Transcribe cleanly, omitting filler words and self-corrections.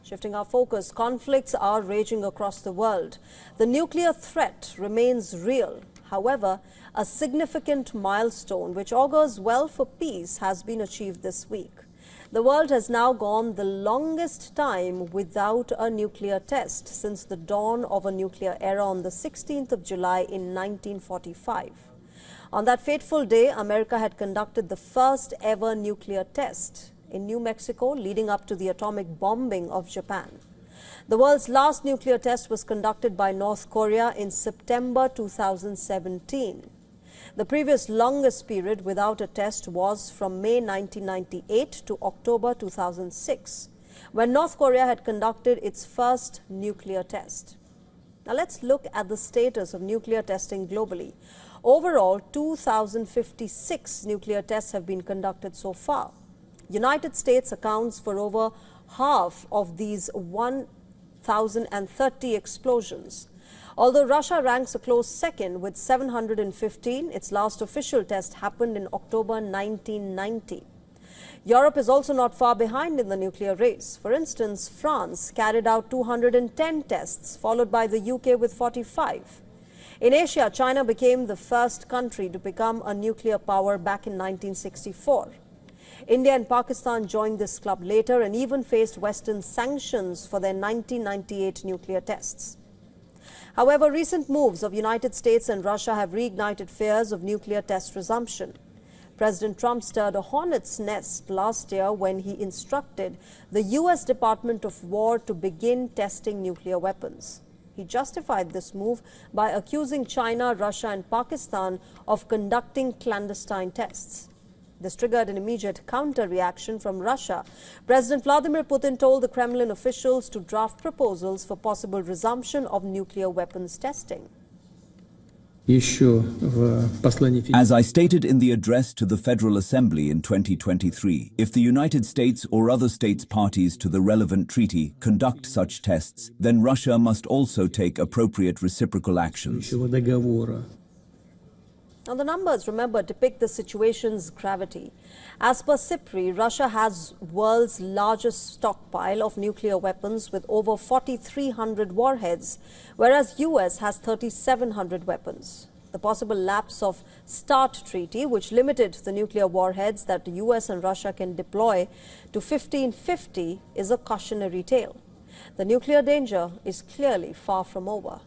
Shifting our focus, conflicts are raging across the world. The nuclear threat remains real. However, a significant milestone which augurs well for peace has been achieved this week. The world has now gone the longest time without a nuclear test since the dawn of a nuclear era on the 16th of July in 1945. On that fateful day, America had conducted the first ever nuclear test in New Mexico, leading up to the atomic bombing of Japan. The world's last nuclear test was conducted by North Korea in September 2017. The previous longest period without a test was from May 1998 to October 2006, when North Korea had conducted its first nuclear test. Now let's look at the status of nuclear testing globally. Overall, 2,056 nuclear tests have been conducted so far. United States accounts for over half of these 1,030 explosions. Although Russia ranks a close second with 715, its last official test happened in October 1990. Europe is also not far behind in the nuclear race. For instance, France carried out 210 tests, followed by the UK with 45. In Asia, China became the first country to become a nuclear power back in 1964. India and Pakistan joined this club later and even faced Western sanctions for their 1998 nuclear tests. However, recent moves of United States and Russia have reignited fears of nuclear test resumption. President Trump stirred a hornet's nest last year when he instructed the U.S. Department of War to begin testing nuclear weapons. He justified this move by accusing China, Russia and Pakistan of conducting clandestine tests. This triggered an immediate counter-reaction from Russia. President Vladimir Putin told the Kremlin officials to draft proposals for possible resumption of nuclear weapons testing. As I stated in the address to the Federal Assembly in 2023, if the United States or other states parties to the relevant treaty conduct such tests, then Russia must also take appropriate reciprocal actions. Now, the numbers, remember, depict the situation's gravity. As per SIPRI, Russia has world's largest stockpile of nuclear weapons with over 4,300 warheads, whereas US has 3,700 weapons. The possible lapse of START treaty, which limited the nuclear warheads that the US and Russia can deploy to 1,550, is a cautionary tale. The nuclear danger is clearly far from over.